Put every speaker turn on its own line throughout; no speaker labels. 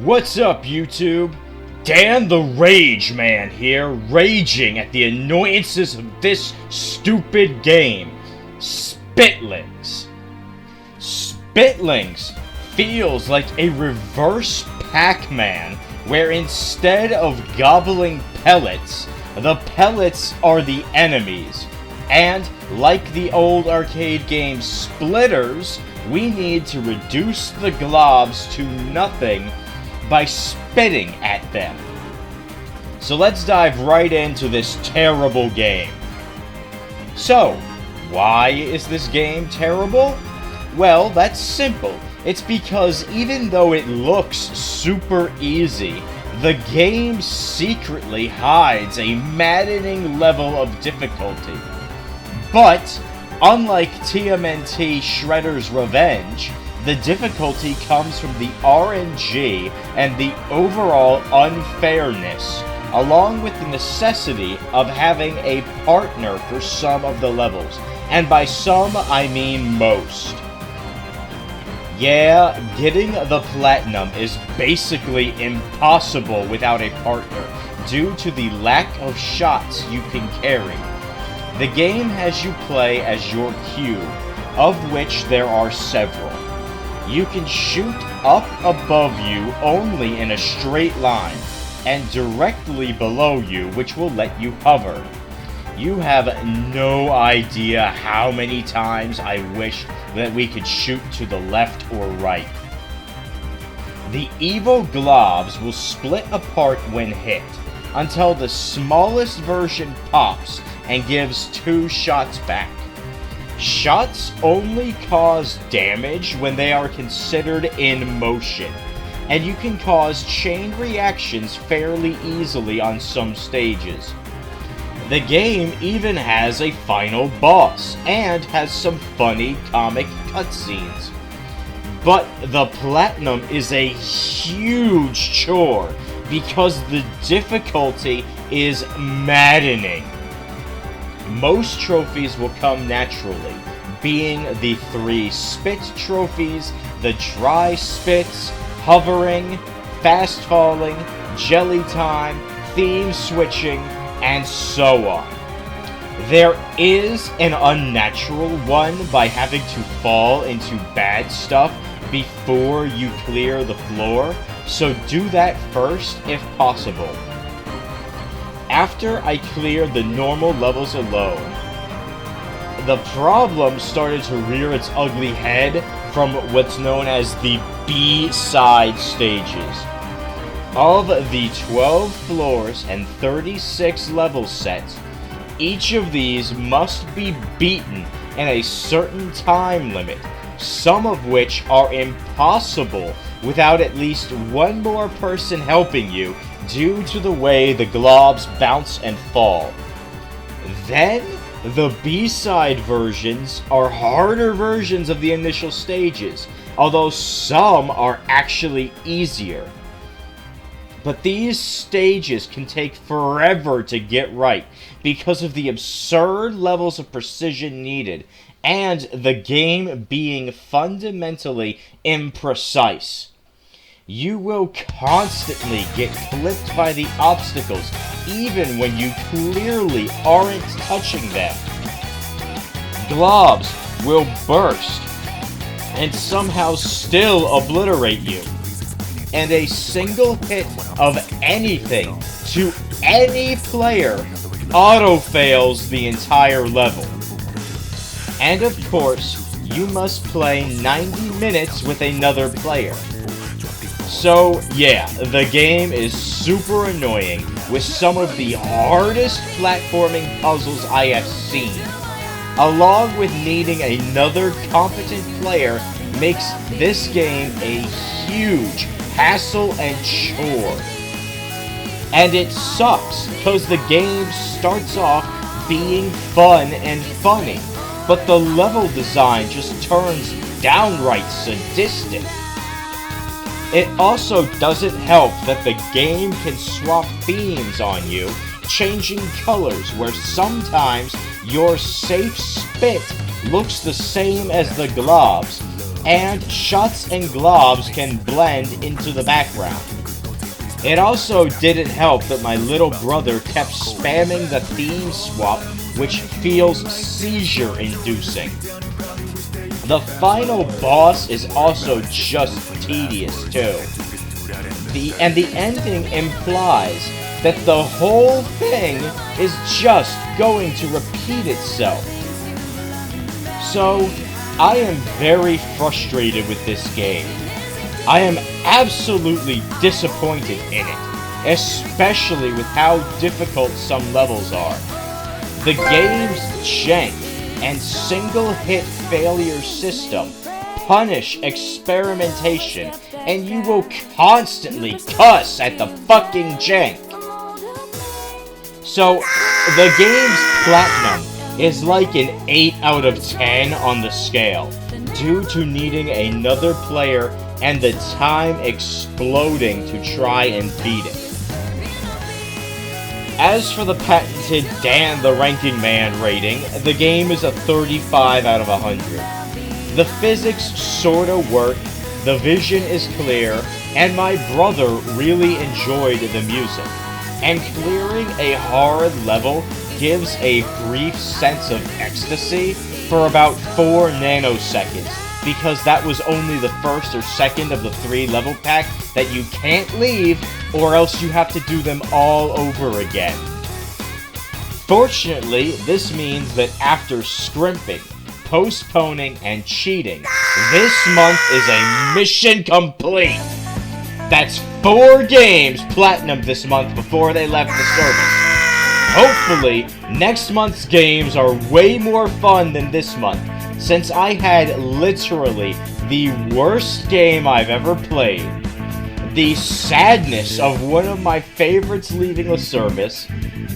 What's up, YouTube? Dan the Rage Man here, raging at the annoyances of this stupid game, Spitlings. Spitlings feels like a reverse Pac-Man, where instead of gobbling pellets, the pellets are the enemies. And, like the old arcade game Splitters, we need to reduce the globs to nothing by spitting at them. So let's dive right into this terrible game. So, why is this game terrible? Well, that's simple. It's because even though it looks super easy, the game secretly hides a maddening level of difficulty. But, unlike TMNT Shredder's Revenge, the difficulty comes from the RNG and the overall unfairness, along with the necessity of having a partner for some of the levels. And by some, I mean most. Yeah, getting the platinum is basically impossible without a partner, due to the lack of shots you can carry. The game has you play as your cube, of which there are several. You can shoot up above you only in a straight line, and directly below you, which will let you hover. You have no idea how many times I wish that we could shoot to the left or right. The evil globs will split apart when hit, until the smallest version pops and gives 2 shots back. Shots only cause damage when they are considered in motion, and you can cause chain reactions fairly easily on some stages. The game even has a final boss, and has some funny comic cutscenes. But the platinum is a huge chore, because the difficulty is maddening. Most trophies will come naturally, being the 3 spit trophies, the dry spits, hovering, fast falling, jelly time, theme switching, and so on. There is an unnatural one by having to fall into bad stuff before you clear the floor, so do that first if possible. After I cleared the normal levels alone, the problem started to rear its ugly head from what's known as the B-side stages. Of the 12 floors and 36 level sets, each of these must be beaten in a certain time limit, some of which are impossible without at least one more person helping you due to the way the globs bounce and fall. Then, the B-side versions are harder versions of the initial stages, although some are actually easier. But these stages can take forever to get right because of the absurd levels of precision needed, and the game being fundamentally imprecise. You will constantly get clipped by the obstacles, even when you clearly aren't touching them. Globs will burst and somehow still obliterate you. And a single hit of anything to any player auto-fails the entire level. And of course, you must play 90 minutes with another player. So yeah, the game is super annoying, with some of the hardest platforming puzzles I have seen. Along with needing another competent player makes this game a huge hassle and chore. And it sucks, because the game starts off being fun and funny, but the level design just turns downright sadistic. It also doesn't help that the game can swap themes on you, changing colors where sometimes your safe spit looks the same as the globs, and shots and globs can blend into the background. It also didn't help that my little brother kept spamming the theme swap, which feels seizure-inducing. The final boss is also just tedious too. The ending implies that the whole thing is just going to repeat itself. So, I am very frustrated with this game. I am absolutely disappointed in it, especially with how difficult some levels are. The game's jank and single-hit failure system punish experimentation, and you will constantly cuss at the fucking jank. So, the game's platinum is like an 8 out of 10 on the scale, due to needing another player and the time exploding to try and beat it. As for the patented Dan the Ranking Man rating, the game is a 35 out of 100. The physics sorta work, the vision is clear, and my brother really enjoyed the music. And clearing a hard level gives a brief sense of ecstasy for about 4 nanoseconds, because that was only the first or second of the 3 level pack that you can't leave, or else you have to do them all over again. Fortunately, this means that after scrimping, postponing, and cheating, this month is a mission complete! That's 4 games platinum this month before they left the service. Hopefully, next month's games are way more fun than this month, since I had literally the worst game I've ever played. The sadness of one of my favorites leaving the service,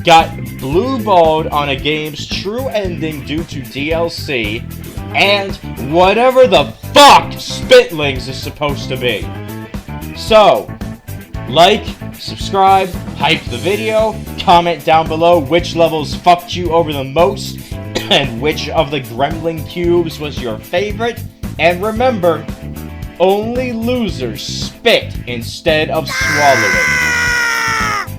got blue-balled on a game's true ending due to DLC, and whatever the fuck Spitlings is supposed to be. So, like, subscribe, hype the video, comment down below which levels fucked you over the most, and which of the Gremlin cubes was your favorite, and remember, only losers spit instead of swallowing.